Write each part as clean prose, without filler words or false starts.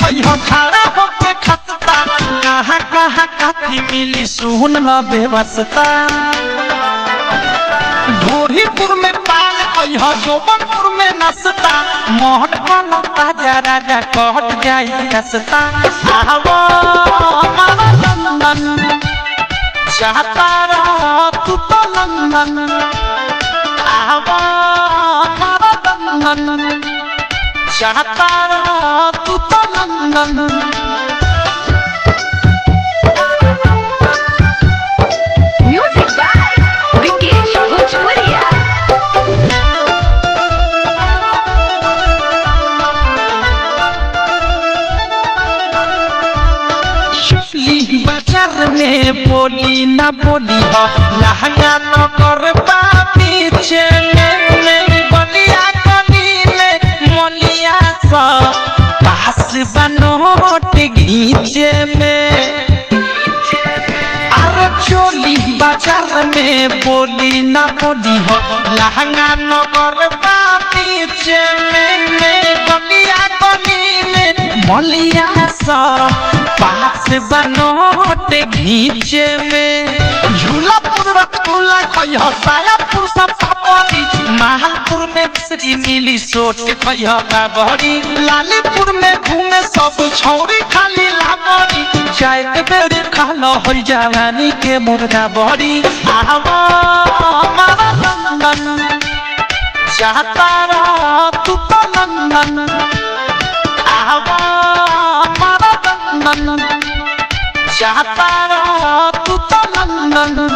कहियो खड़ा होके खस्ता कहाँ कहाँ काठी मिली सुन ल बेवस्ता ढोरीपुर में पान कहियो जोबनपुर में नसता मोहन वाला ताजा राजा कट जाई रसता आवो हमारा लंदन चाहता रहो तू तो लंदन आवो हमारा लंदन चाहता रहो तू तो लंदन बाजार में बोली ना बोली हो लहंगा न कर पीछे में बलिया गली में मोलिया सा पास बनोट घीचे में अरे चोली बाजार में बोली ना बोली हो लहंगा न कर पीछे में बलिया गली में मोलिया सा पास बनोट घीचे में झूलापुर रसगुल्ला कहियो सायापुर सब पापड़ी महालपुर में बिसरी मिली सोट कहियो बाबरी लालीपुर में घूमे सब छौरी खाली लाबरी चाय के बेरी खालो हो जवानी के मुर्गा बड़ी आवो हमारा लंदन चाहता रहो तू तो लंदन आवो चाहता रहो तू तो लंदन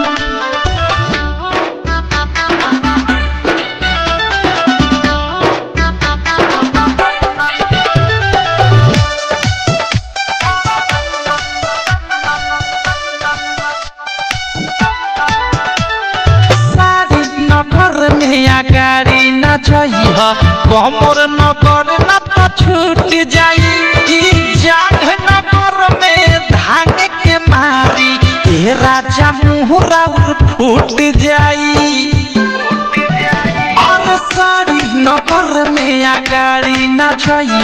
सारी नगर में गाड़ी न जाई कमर नगर न तो छूट जाई नगर में धान के मारी ए राजा मुहरा फूट जाई और सारी नगर में गाड़ी न जाई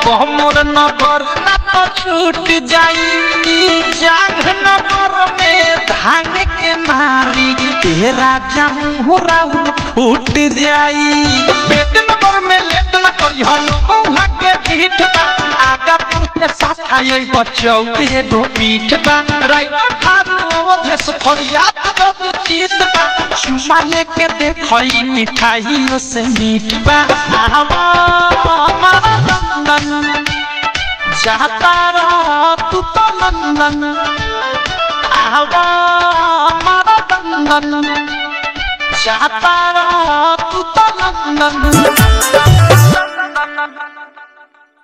कमर नगर न तो छूट जाई जाग नगर में धान के मारी ए राजा मुहरा फूट जाई पेट नगर में लेट न करियो लोहा के पीठ आगा पुरते साथाई बच्चों के दो पीठ बा राइट खारो धस फरियाद दो चीज बा चुमा लेके देखई मिठाई से मीठ बा आवो हमारा लंदन चाहता रहो तू तो लंदन आवो हमारा लंदन चाहता रहो तू तो लंदन